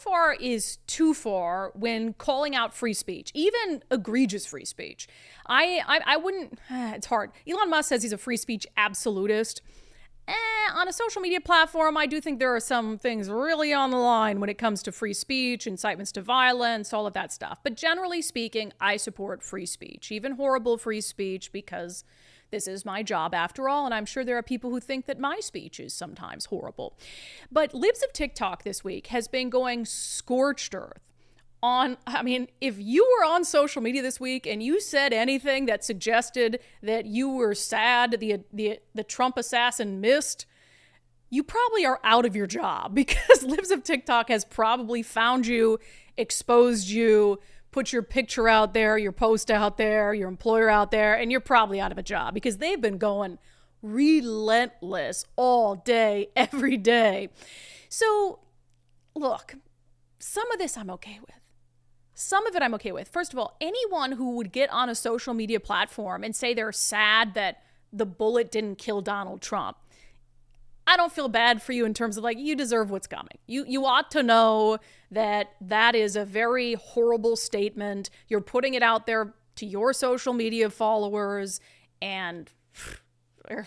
far is too far when calling out free speech, even egregious free speech. I wouldn't, it's hard. Elon Musk says he's a free speech absolutist. On a social media platform, I do think there are some things really on the line when it comes to free speech, incitements to violence, all of that stuff. But generally speaking, I support free speech, even horrible free speech, because this is my job after all, and I'm sure there are people who think that my speech is sometimes horrible. But Libs of TikTok this week has been going scorched earth if you were on social media this week and you said anything that suggested that you were sad the Trump assassin missed, you probably are out of your job, because Libs of TikTok has probably found you, exposed you, put your picture out there, your post out there, your employer out there, and you're probably out of a job, because they've been going relentless all day, every day. So, look, some of this I'm okay with. Some of it I'm okay with. First of all, anyone who would get on a social media platform and say they're sad that the bullet didn't kill Donald Trump, I don't feel bad for you in terms of you deserve what's coming. You ought to know that that is a very horrible statement. You're putting it out there to your social media followers, and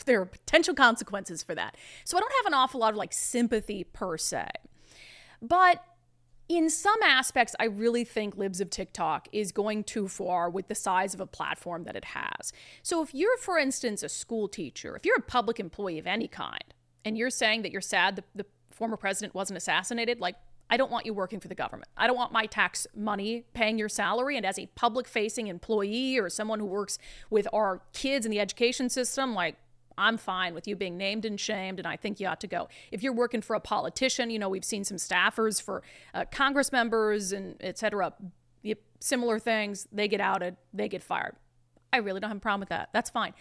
there are potential consequences for that. So I don't have an awful lot of sympathy per se. But in some aspects, I really think Libs of TikTok is going too far with the size of a platform that it has. So if you're, for instance, a school teacher, if you're a public employee of any kind, and you're saying that you're sad the former president wasn't assassinated, I don't want you working for the government. I don't want my tax money paying your salary. And as a public-facing employee or someone who works with our kids in the education system, I'm fine with you being named and shamed, and I think you ought to go. If you're working for a politician, we've seen some staffers for Congress members and et cetera, similar things, they get outed, they get fired. I really don't have a problem with that. That's fine.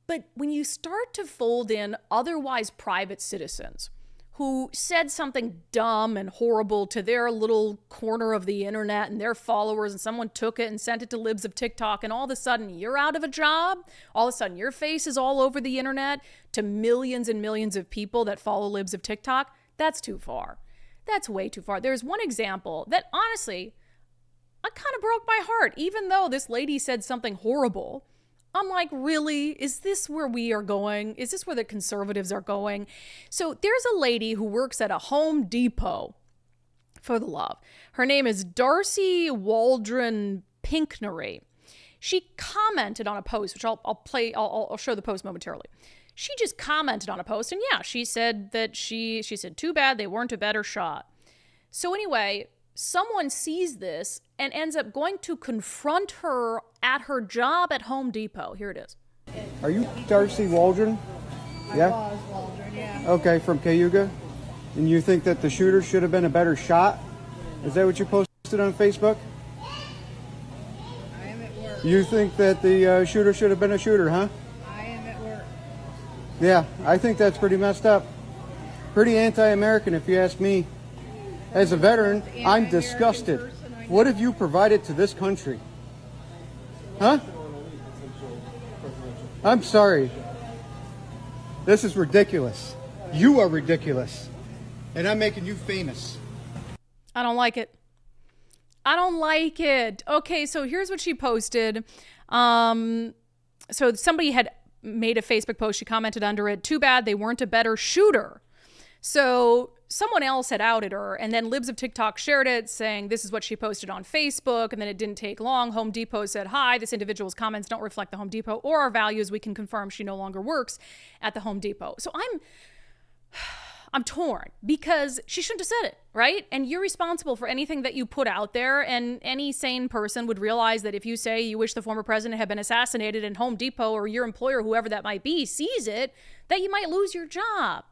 But when you start to fold in otherwise private citizens who said something dumb and horrible to their little corner of the internet and their followers, and someone took it and sent it to Libs of TikTok, and all of a sudden you're out of a job, all of a sudden your face is all over the internet to millions and millions of people that follow Libs of TikTok, that's too far. That's way too far. There's one example that honestly, I kind of broke my heart. Even though this lady said something horrible, I'm like, really? Is this where we are going? Is this where the conservatives are going? So there's a lady who works at a Home Depot, for the love. Her name is Darcy Waldron Pinknery. She commented on a post, which I'll show the post momentarily. She just commented on a post, and yeah, she said that she said, too bad they weren't a better shot. So anyway, someone sees this and ends up going to confront her at her job at Home Depot. Here it is. Are you Darcy Waldron? Yeah? I was Waldron, yeah. Okay, from Cayuga? And you think that the shooter should have been a better shot? Is that what you posted on Facebook? I am at work. You think that the shooter should have been a shooter, huh? I am at work. Yeah, I think that's pretty messed up. Pretty anti-American, if you ask me. As a veteran, I'm disgusted. What have you provided to this country? Huh? I'm sorry. This is ridiculous. You are ridiculous. And I'm making you famous. I don't like it. I don't like it. Okay, so here's what she posted. So somebody had made a Facebook post. She commented under it, too bad they weren't a better shooter. So someone else had outed her, and then Libs of TikTok shared it, saying this is what she posted on Facebook, and then it didn't take long. Home Depot said, hi, this individual's comments don't reflect the Home Depot or our values. We can confirm she no longer works at the Home Depot. So I'm torn, because she shouldn't have said it, right? And you're responsible for anything that you put out there, and any sane person would realize that if you say you wish the former president had been assassinated and Home Depot or your employer, whoever that might be, sees it, that you might lose your job.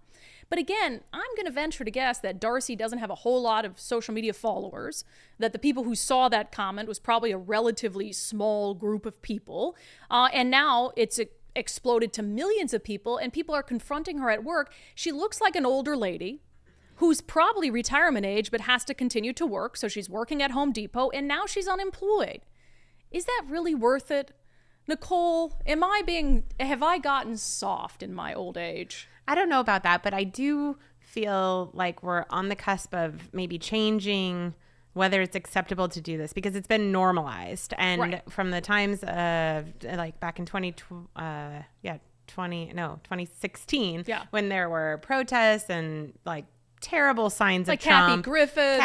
But again, I'm going to venture to guess that Darcy doesn't have a whole lot of social media followers, that the people who saw that comment was probably a relatively small group of people. And now it's exploded to millions of people, and people are confronting her at work. She looks like an older lady who's probably retirement age, but has to continue to work. So she's working at Home Depot, and now she's unemployed. Is that really worth it? Nicole, have I gotten soft in my old age? I don't know about that, but I do feel like we're on the cusp of maybe changing whether it's acceptable to do this, because it's been normalized. And from the times of like back in 2016, when there were protests and like terrible signs like of Trump. Kathy Griffith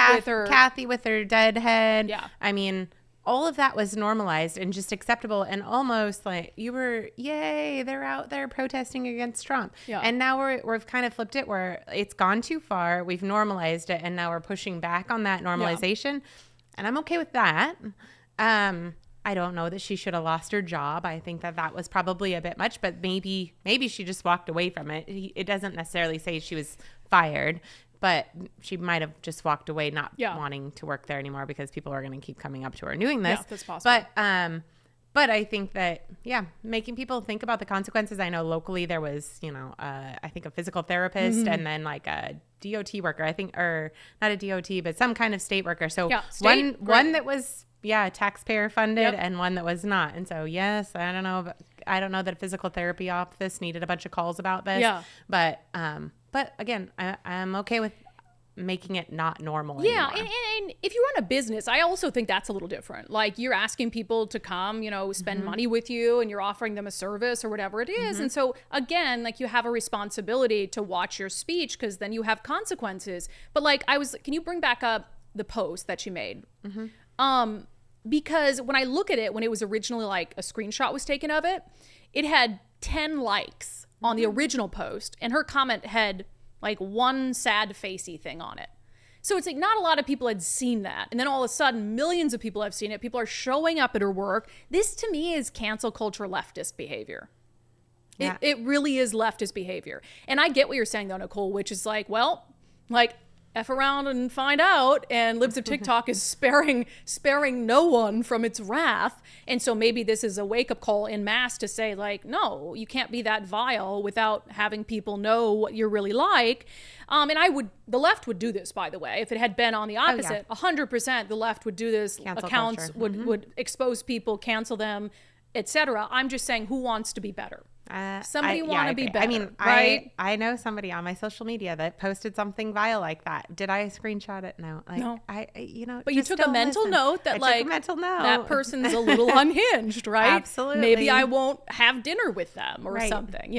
Kathy with her dead head. Yeah. I mean, all of that was normalized and just acceptable, and almost like you were, yay, they're out there protesting against Trump. Yeah. And now we've kind of flipped it where it's gone too far. We've normalized it, and now we're pushing back on that normalization. Yeah. And I'm okay with that. I don't know that she should have lost her job. I think that was probably a bit much, but maybe she just walked away from it. It doesn't necessarily say she was fired, but she might have just walked away, not wanting to work there anymore because people are going to keep coming up to her and doing this. Yeah, that's possible. But I think that, making people think about the consequences. I know locally there was, I think a physical therapist and then like a DOT worker, I think, or not a DOT, but some kind of state worker. So one that was, taxpayer funded and one that was not. And so, yes, I don't know that a physical therapy office needed a bunch of calls about this. Yeah. But again, I'm okay with making it not normal anymore. And if you run a business, I also think that's a little different. Like, you're asking people to come, spend money with you, and you're offering them a service or whatever it is. And so again, like, you have a responsibility to watch your speech, because then you have consequences. But like, can you bring back up the post that she made? Because when I look at it, when it was originally like a screenshot was taken of it, it had 10 likes on the original post, and her comment had like one sad facey thing on it. So it's like not a lot of people had seen that. And then all of a sudden, millions of people have seen it. People are showing up at her work. This to me is cancel culture leftist behavior. Yeah. It really is leftist behavior. And I get what you're saying though, Nicole, which is like, well, like, F around and find out, and Libs of TikTok is sparing no one from its wrath. And so maybe this is a wake-up call en masse to say, like, no, you can't be that vile without having people know what you're really like. And the left would do this, by the way. If it had been on the opposite, 100% the left would do this. Cancel Accounts culture. would expose people, cancel them, etc. I'm just saying, who wants to be better? Somebody want to be better. I mean, right? I know somebody on my social media that posted something vile like that. Did I screenshot it? No. No. But you took a mental note that that person's a little unhinged, right? Absolutely. Maybe I won't have dinner with them or something,